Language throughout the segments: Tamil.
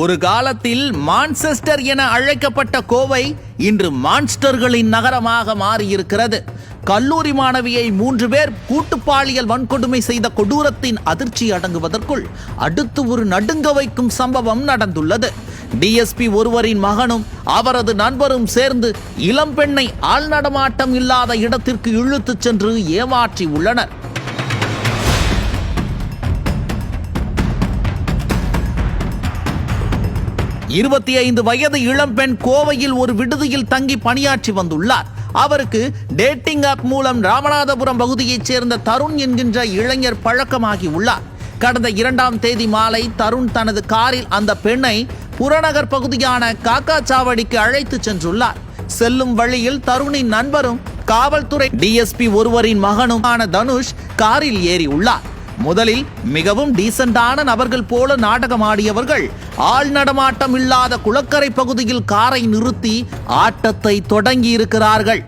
ஒரு காலத்தில் மான்செஸ்டர் என அழைக்கப்பட்ட கோவை இன்று மான்ஸ்டர்களின் நகரமாக மாறியிருக்கிறது. கல்லூரி மாணவியை 3 பேர் கூட்டுப்பாலியல் வன்கொடுமை செய்த கொடூரத்தின் அதிர்ச்சி அடங்குவதற்குள் அடுத்து ஒரு நடுங்க வைக்கும் சம்பவம் நடந்துள்ளது. டிஎஸ்பி ஒருவரின் மகனும் அவரது நண்பரும் சேர்ந்து இளம்பெண்ணை ஆள் நடமாட்டம் இல்லாத இடத்திற்கு இழுத்துச் சென்று ஏமாற்றி உள்ளனர். இருபத்தி வயது இளம்பெண் கோவையில் ஒரு விடுதியில் தங்கி பணியாற்றி வந்துள்ளார். அவருக்கு டேட்டிங் ஆப் மூலம் ராமநாதபுரம் பகுதியைச் சேர்ந்த தருண் என்கின்ற இளைஞர் பழக்கமாகி உள்ளார். கடந்த 2ஆம் தேதி மாலை தருண் தனது காரில் அந்த பெண்ணை புறநகர் பகுதியான காக்காச்சாவடிக்கு அழைத்து சென்றுள்ளார். செல்லும் வழியில் தருணின் நண்பரும் காவல்துறை டிஎஸ்பி ஒருவரின் மகனும் ஆன தனுஷ் காரில் ஏறி உள்ளார். முதலில் மிகவும் டீசென்டான நபர்கள் போல நாடகமாடியவர்கள் ஆள் நடமாட்டம் இல்லாத குளக்கரை பகுதியில் காரை நிறுத்தி ஆட்டத்தை தொடங்கி இருக்கிறார்கள்.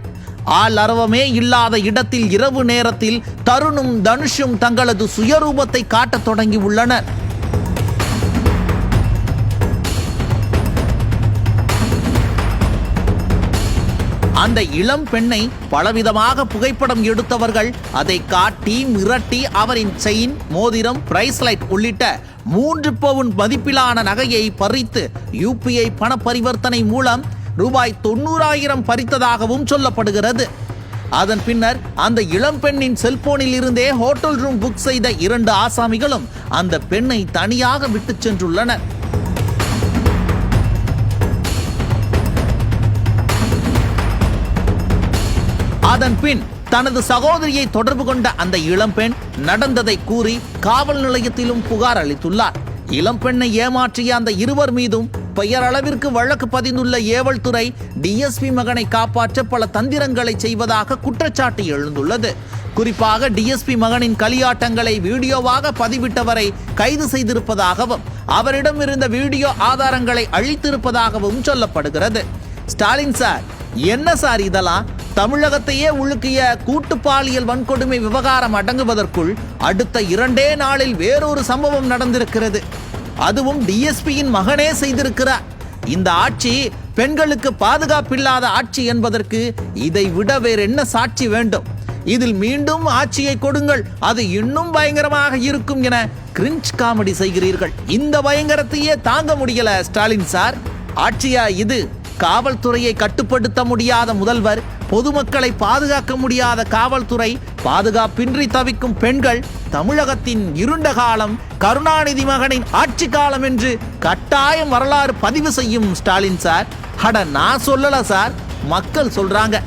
ஆள் அரவமே இல்லாத இடத்தில் இரவு நேரத்தில் தருணும் தனுஷும் தங்களது சுயரூபத்தை காட்டத் தொடங்கி உள்ளனர். அந்த இளம் பெண்ணை பலவிதமாக புகைப்படம் எடுத்தவர்கள் அதை காட்டி மிரட்டி அவரின் செயின், மோதிரம், பிரைஸ்லைட் உள்ளிட்ட 3 பவுன் மதிப்பிலான நகையை பறித்து யூபிஐ பண பரிவர்த்தனை மூலம் ரூபாய் 90,000 பறித்ததாகவும் சொல்லப்படுகிறது. அதன் பின்னர் அந்த இளம்பெண்ணின் செல்போனில் இருந்தே ஹோட்டல் ரூம் புக் செய்த 2 ஆசாமிகளும் அந்த பெண்ணை தனியாக விட்டுச் சென்றுள்ளனர். அதன் பின் தனது சகோதரியை தொடர்பு கொண்ட அந்த இளம்பெண் நடந்ததை கூறி காவல் நிலையத்திலும் புகார் அளித்துள்ளார். இளம்பெண்ணை ஏமாற்றிய அந்த இருவர் மீதும் பெயரளவிற்கு வழக்கு பதிந்துள்ள ஏவல் துறை டிஎஸ்பி மகனை காப்பாற்ற பல தந்திரங்களை செய்வதாக குற்றச்சாட்டு எழுந்துள்ளது. குறிப்பாக டிஎஸ்பி மகனின் களியாட்டங்களை வீடியோவாக பதிவிட்டவரை கைது செய்திருப்பதாகவும் அவரிடம் இருந்த வீடியோ ஆதாரங்களை அழித்திருப்பதாகவும் சொல்லப்படுகிறது. ஸ்டாலின் சார், என்ன சார் இதெல்லாம்? தமிழகத்தையே உலுக்கிய கூட்டு பாலியல் வன்கொடுமை விவகாரம் அடங்குவதற்குள் அடுத்த 2 நாளில் வேறொரு சம்பவம் நடந்திருக்கிறது. அதுவும் டிஎஸ்பியின் மகனே செய்திருக்கிறார். இந்த ஆட்சி பெண்களுக்கு பாதுகாப்பில்லாத ஆட்சி என்பதற்கு இதை விட வேறு என்ன சாட்சி வேண்டும்? இதில் மீண்டும் ஆட்சியை கொடுங்கள், அது இன்னும் பயங்கரமாக இருக்கும் என கிரிஞ்ச் காமெடி செய்கிறீர்கள். இந்த பயங்கரத்தையே தாங்க முடியல ஸ்டாலின் சார். ஆட்சியா இது? காவல்துறையை கட்டுப்படுத்த முடியாத முதல்வர், பொதுமக்களை பாதுகாக்க முடியாத காவல்துறை, பாதுகாப்பின்றி தவிக்கும் பெண்கள், தமிழகத்தின் இருண்ட காலம், கருணாநிதி மகனின் ஆட்சி காலம் என்று கட்டாயம் வரலாறு பதிவு செய்யும் ஸ்டாலின் சார். அட நான் சொல்லல சார், மக்கள் சொல்றாங்க.